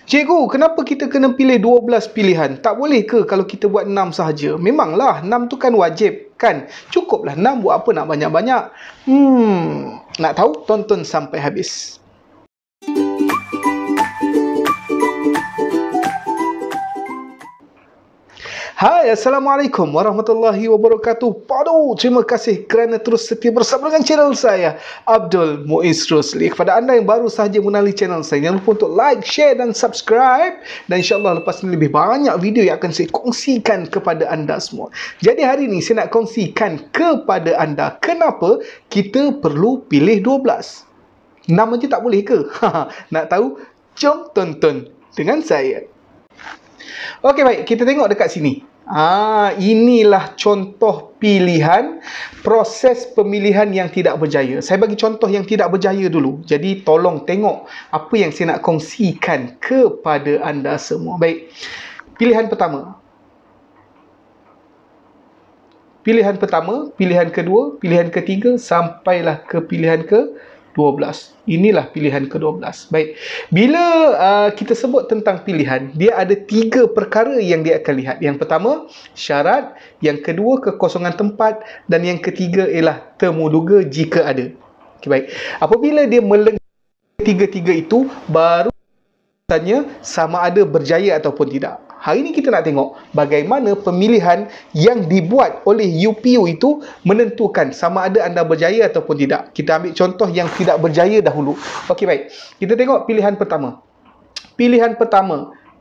Cikgu, kenapa kita kena pilih 12 pilihan? Tak boleh ke kalau kita buat 6 sahaja? Memanglah, 6 tu kan wajib, kan? Cukuplah 6, buat apa nak banyak-banyak? Nak tahu? Tonton sampai habis. Hai, Assalamualaikum warahmatullahi wabarakatuh. Terima kasih kerana terus setia bersama dengan channel saya, Abdul Muiz Rosli. Kepada anda yang baru sahaja mengenali channel saya, jangan lupa untuk like, share dan subscribe. Dan insyaAllah lepas ini lebih banyak video yang akan saya kongsikan kepada anda semua. Jadi hari ini saya nak kongsikan kepada anda kenapa kita perlu pilih 12. 6 aja tak boleh ke? Nak tahu? Jom tonton dengan saya. Okey, baik, kita tengok dekat sini. Inilah contoh pilihan proses pemilihan yang tidak berjaya. Saya bagi contoh yang tidak berjaya dulu. Jadi tolong tengok apa yang saya nak kongsikan kepada anda semua. Baik. Pilihan pertama. Pilihan pertama, pilihan kedua, pilihan ketiga sampailah ke pilihan ke-12. Inilah pilihan ke-12. Baik. Bila kita sebut tentang pilihan, dia ada 3 perkara yang dia akan lihat. Yang pertama, syarat. Yang kedua, kekosongan tempat. Dan yang ketiga ialah temu duga jika ada. Okay, baik. Apabila dia melengkapi 3-3 itu, baru tanya sama ada berjaya ataupun tidak. Hari ini kita nak tengok bagaimana pemilihan yang dibuat oleh UPU itu menentukan sama ada anda berjaya ataupun tidak. Kita ambil contoh yang tidak berjaya dahulu. Okey, baik. Kita tengok pilihan pertama.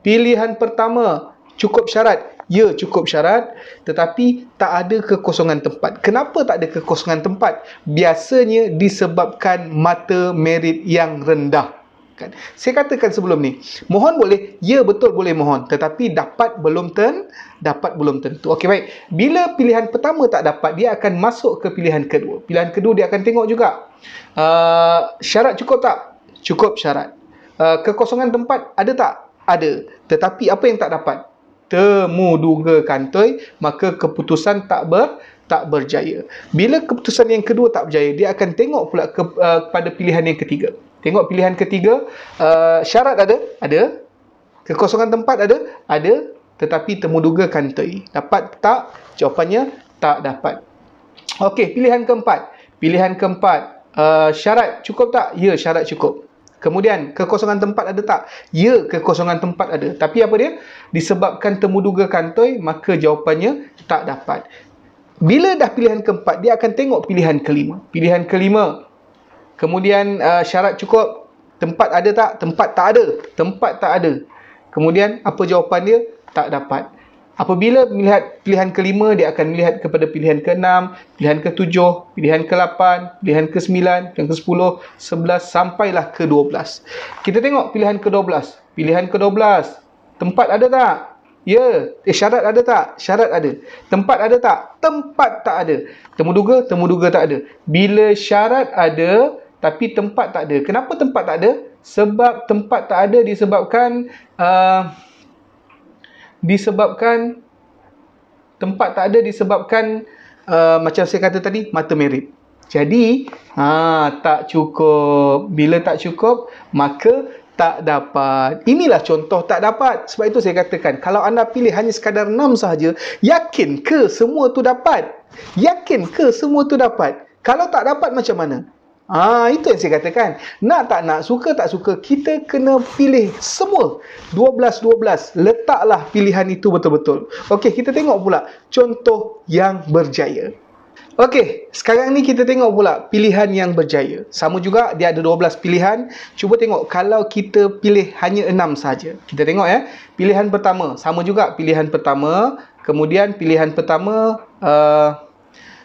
Pilihan pertama cukup syarat. Ya, cukup syarat, tetapi tak ada kekosongan tempat. Kenapa tak ada kekosongan tempat? Biasanya disebabkan mata merit yang rendah. Saya katakan sebelum ni, mohon boleh, ya betul boleh mohon, tetapi dapat belum tentu. Okey, baik. Bila pilihan pertama tak dapat, dia akan masuk ke pilihan kedua. Pilihan kedua dia akan tengok juga syarat cukup tak? Cukup syarat. Kekosongan tempat ada tak? Ada. Tetapi apa yang tak dapat? Temu duga kantoi, maka keputusan tak berjaya. Bila keputusan yang kedua tak berjaya, dia akan tengok pula kepada pilihan yang ketiga. Tengok pilihan ketiga, syarat ada? Ada. Kekosongan tempat ada? Ada. Tetapi temu duga kantoi. Dapat tak? Jawapannya tak dapat. Okey, pilihan keempat. Syarat cukup tak? Ya, syarat cukup. Kemudian, kekosongan tempat ada tak? Ya, kekosongan tempat ada. Tapi apa dia? Disebabkan temu duga kantoi, maka jawapannya tak dapat. Bila dah pilihan keempat, dia akan tengok pilihan kelima. Pilihan kelima. Kemudian syarat cukup, tempat ada tak? Tempat tak ada. Kemudian apa jawapan dia? Tak dapat. Apabila melihat pilihan kelima, dia akan melihat kepada pilihan ke-6, pilihan ke-7, pilihan ke-8, pilihan ke-9, pilihan ke-10, 11 sampailah ke-12. Kita tengok pilihan ke-12. Pilihan ke-12, tempat ada tak? Ya. Syarat ada tak? Syarat ada. Tempat ada tak? Tempat tak ada. Temu duga tak ada. Bila syarat ada tapi tempat tak ada. Kenapa tempat tak ada? Sebab tempat tak ada disebabkan macam saya kata tadi, mata merit. Jadi tak cukup. Bila tak cukup, maka tak dapat. Inilah contoh tak dapat. Sebab itu saya katakan, kalau anda pilih hanya sekadar 6 sahaja, yakin ke semua tu dapat? Yakin ke semua tu dapat? Kalau tak dapat macam mana? Itu yang saya katakan. Nak tak nak, suka tak suka, kita kena pilih semua. 12-12. Letaklah pilihan itu betul-betul. Okey, kita tengok pula contoh yang berjaya. Okey, sekarang ni kita tengok pula pilihan yang berjaya. Sama juga, dia ada 12 pilihan. Cuba tengok kalau kita pilih hanya 6 saja. Kita tengok ya. Pilihan pertama, sama juga pilihan pertama. Kemudian pilihan pertama,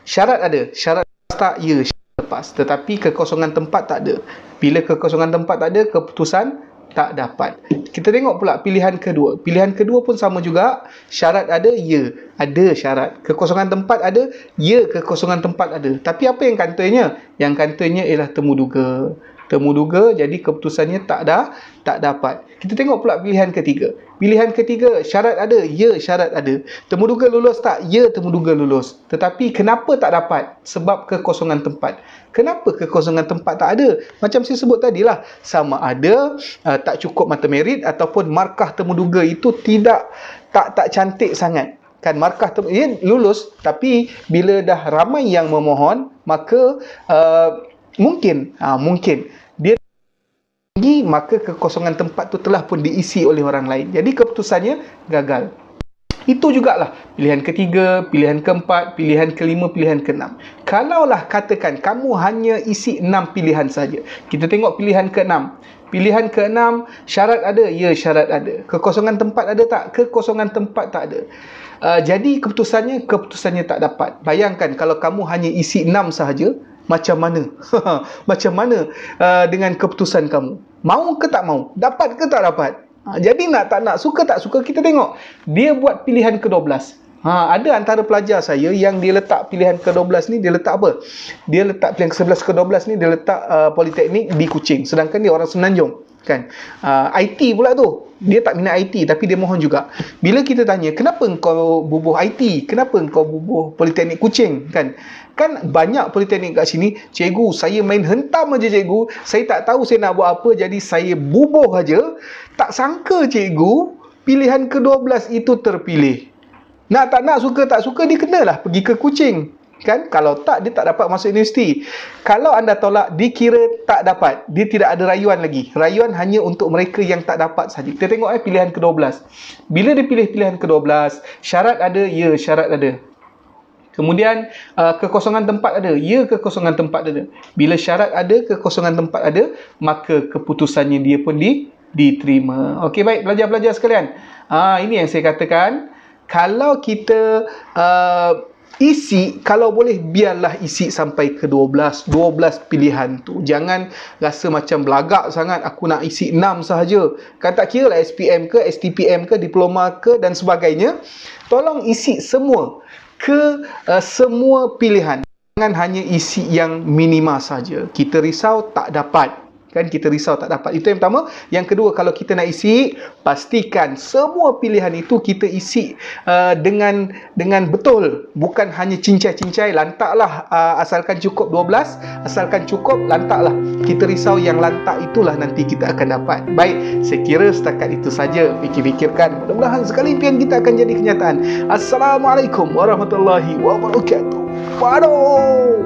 syarat ada. Syarat tak? Ya, lepas. Tetapi kekosongan tempat tak ada. Bila kekosongan tempat tak ada, keputusan tak dapat. Kita tengok pula pilihan kedua. Pilihan kedua pun sama juga. Syarat ada? Ya, ada syarat. Kekosongan tempat ada? Ya, kekosongan tempat ada. Tapi apa yang kantoinya? Yang kantoinya ialah temu duga. Temuduga, jadi keputusannya tak dapat. Kita tengok pula pilihan ketiga. Pilihan ketiga, syarat ada? Ya, syarat ada. Temuduga lulus tak? Ya, temuduga lulus. Tetapi kenapa tak dapat? Sebab kekosongan tempat. Kenapa kekosongan tempat tak ada? Macam saya sebut tadilah, sama ada tak cukup mata merit ataupun markah temuduga itu tak cantik sangat. Kan markah dia lulus, tapi bila dah ramai yang memohon, maka mungkin dia tinggi, maka kekosongan tempat tu telah pun diisi oleh orang lain. Jadi keputusannya gagal. Itu jugalah pilihan ketiga, pilihan keempat, pilihan kelima, pilihan keenam. Kalaulah katakan kamu hanya isi 6 pilihan saja. Kita tengok pilihan keenam. Pilihan keenam, syarat ada? Ya, syarat ada. Kekosongan tempat ada tak? Kekosongan tempat tak ada. Jadi keputusannya tak dapat. Bayangkan kalau kamu hanya isi 6 sahaja, macam mana? Macam mana dengan keputusan kamu? Mau ke tak mau? Dapat ke tak dapat? Jadi tak nak, suka tak suka, kita tengok. Dia buat pilihan ke-12. Ada antara pelajar saya yang dia letak pilihan ke-12 ni, dia letak apa? Dia letak pilihan ke-11 ke-12 ni, dia letak Politeknik di Kuching. Sedangkan dia orang Semenanjung. Kan? IT pula tu. Dia tak minat IT, tapi dia mohon juga. Bila kita tanya, kenapa engkau bubuh IT? Kenapa engkau bubuh Politeknik Kuching? Kan banyak politeknik kat sini. Cikgu, saya main hentam aja cikgu. Saya tak tahu saya nak buat apa, jadi saya bubuh aja. Tak sangka cikgu, pilihan ke-12 itu terpilih. Nak tak nak, suka tak suka, dia kenalah pergi ke Kuching. Kan? Kalau tak, dia tak dapat masuk universiti. Kalau anda tolak, dikira tak dapat. Dia tidak ada rayuan lagi. Rayuan hanya untuk mereka yang tak dapat saja. Kita tengok pilihan ke-12. Bila dia pilih pilihan ke-12, syarat ada? Ya, syarat ada. Kemudian kekosongan tempat ada? Ya, kekosongan tempat ada. Bila syarat ada, kekosongan tempat ada, maka keputusannya dia pun diterima. Okey, baik pelajar-pelajar sekalian. Ini yang saya katakan, kalau kita isi, kalau boleh biarlah isi sampai ke 12 pilihan tu. Jangan rasa macam belagak sangat, aku nak isi 6 sahaja. Kan tak kira lah SPM ke, STPM ke, diploma ke dan sebagainya. Tolong isi semua ke semua pilihan. Jangan hanya isi yang minima saja. Kita risau tak dapat. Kan kita risau tak dapat. Itu yang pertama. Yang kedua, kalau kita nak isi, pastikan semua pilihan itu kita isi dengan betul. Bukan hanya cincai-cincai, lantaklah asalkan cukup 12, asalkan cukup, lantaklah. Kita risau yang lantak itulah nanti kita akan dapat. Baik, saya kira setakat itu saja. Fikir-fikirkan. Mudah-mudahan sekali impian kita akan jadi kenyataan. Assalamualaikum warahmatullahi wabarakatuh. Waduh.